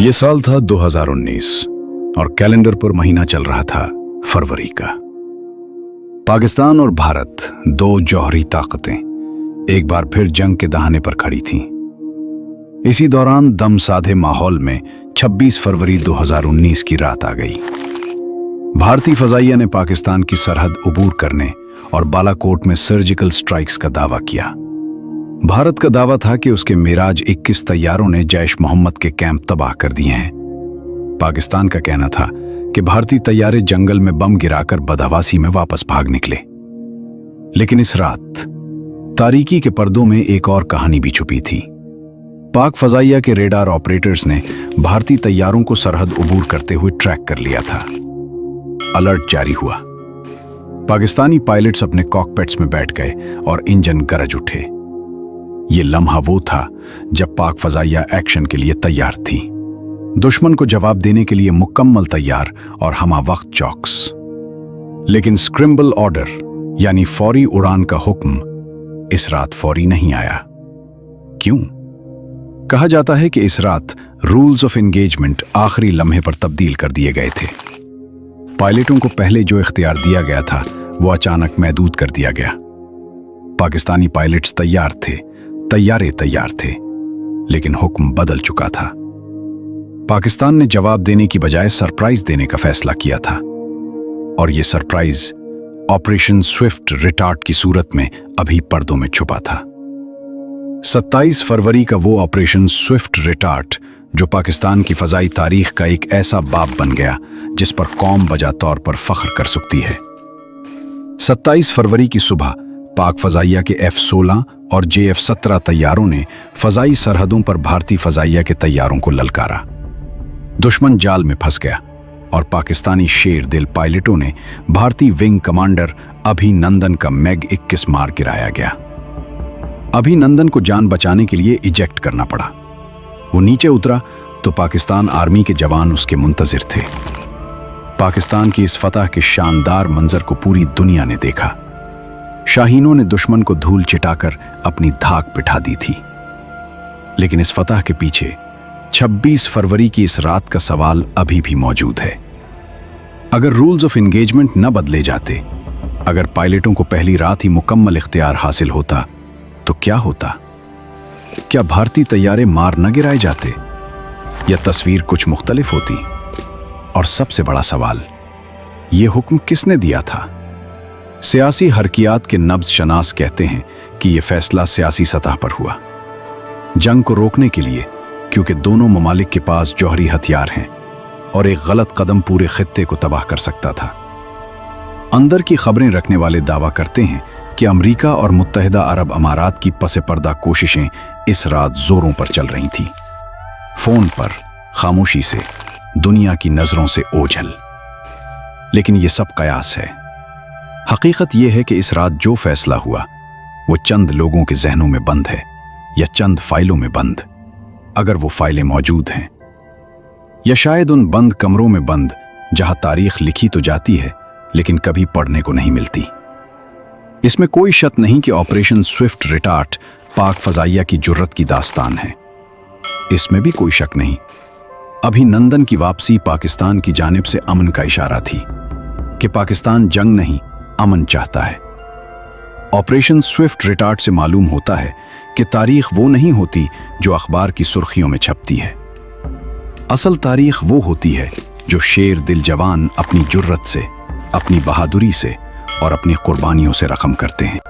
ये साल था 2019 और कैलेंडर पर महीना चल रहा था फरवरी का। पाकिस्तान और भारत, दो जौहरी ताकतें, एक बार फिर जंग के दहाने पर खड़ी थीं। इसी दौरान दम साधे माहौल में 26 फरवरी 2019 की रात आ गई। भारतीय फजाइया ने पाकिस्तान की सरहद उबूर करने और बालाकोट में सर्जिकल स्ट्राइक्स का दावा किया। भारत का दावा था कि उसके मिराज 21 तैयारों ने जैश मोहम्मद के कैंप तबाह कर दिए हैं। पाकिस्तान का कहना था कि भारतीय तैयारे जंगल में बम गिराकर बदहवासी में वापस भाग निकले। लेकिन इस रात तारीकी के पर्दों में एक और कहानी भी छुपी थी। पाक फजाइया के रेडार ऑपरेटर्स ने भारतीय तैयारों को सरहद उबूर करते हुए ट्रैक कर लिया था। अलर्ट जारी हुआ। पाकिस्तानी पायलट्स अपने कॉकपिट्स में बैठ गए और इंजन गरज उठे। ये लम्हा वो था जब पाक फजाइया एक्शन के लिए तैयार थी, दुश्मन को जवाब देने के लिए मुकम्मल तैयार और हमा वक्त चौकस। लेकिन स्क्रिम्बल ऑर्डर यानी फौरी उड़ान का हुक्म इस रात फौरी नहीं आया। क्यों? कहा जाता है कि इस रात रूल्स ऑफ एंगेजमेंट आखिरी लम्हे पर तब्दील कर दिए गए थे। पायलटों को पहले जो इख्तियार दिया गया था वो अचानक महदूद कर दिया गया। पाकिस्तानी पायलट्स तैयार थे, तैयारे तैयार थे, लेकिन हुक्म बदल चुका था। पाकिस्तान ने जवाब देने की बजाय सरप्राइज देने का फैसला किया था, और यह सरप्राइज ऑपरेशन स्विफ्ट रिटार्ट की सूरत में अभी पर्दों में छुपा था। 27 फरवरी का वो ऑपरेशन स्विफ्ट रिटार्ट जो पाकिस्तान की फजाई तारीख का एक ऐसा बाब बन गया जिस पर कौम बजा तौर पर फख्र कर सकती है। 27 फरवरी की सुबह पाक फजाइया के F-16 और JF-17 तैयारों ने फजाई सरहदों पर भारतीय फजाइया के तैयारों को ललकारा। दुश्मन जाल में फंस गया और पाकिस्तानी शेर दिल पायलटों ने भारतीय विंग कमांडर अभिनंदन का MiG-21 मार गिराया गया। अभिनंदन को जान बचाने के लिए इजेक्ट करना पड़ा। वो नीचे उतरा तो पाकिस्तान आर्मी के जवान उसके मुंतजिर थे। पाकिस्तान की इस फतह के शानदार मंजर को पूरी दुनिया ने देखा। शाहीनों ने दुश्मन को धूल चिटाकर अपनी धाक बिठा दी थी। लेकिन इस फतह के पीछे 26 फरवरी की इस रात का सवाल अभी भी मौजूद है। अगर रूल्स ऑफ एंगेजमेंट न बदले जाते, अगर पायलटों को पहली रात ही मुकम्मल इख्तियार हासिल होता, तो क्या होता? क्या भारतीय तैयारे मार न गिराए जाते, या तस्वीर कुछ मुख्तलिफ होती? और सबसे बड़ा सवाल, यह हुक्म किसने दिया था? सियासी हरकियात के नब्ज शनास कहते हैं कि यह फैसला सियासी सतह पर हुआ, जंग को रोकने के लिए, क्योंकि दोनों ममालिक के पास जौहरी हथियार हैं और एक गलत कदम पूरे खित्ते को तबाह कर सकता था। अंदर की खबरें रखने वाले दावा करते हैं कि अमेरिका और मुत्तहिदा अरब अमारात की पसे पर्दा कोशिशें इस रात जोरों पर चल रही थीं। फोन पर खामोशी से, दुनिया की नजरों से ओझल। लेकिन यह सब कयास है। हकीकत यह है कि इस रात जो फैसला हुआ वो चंद लोगों के जहनों में बंद है, या चंद फाइलों में बंद, अगर वो फाइलें मौजूद हैं, या शायद उन बंद कमरों में बंद जहां तारीख लिखी तो जाती है लेकिन कभी पढ़ने को नहीं मिलती। इसमें कोई शक नहीं कि ऑपरेशन स्विफ्ट रिटार्ट पाक फजाइया की जुर्रत की दास्तान है। इसमें भी कोई शक नहीं, अभिनंदन की वापसी पाकिस्तान की जानिब से अमन का इशारा थी कि पाकिस्तान जंग नहीं, अमन चाहता है। ऑपरेशन स्विफ्ट रिटार्ट से मालूम होता है कि तारीख वो नहीं होती जो अखबार की सुर्खियों में छपती है। असल तारीख वो होती है जो शेर दिल जवान अपनी जुर्रत से, अपनी बहादुरी से और अपनी कुर्बानियों से रकम करते हैं।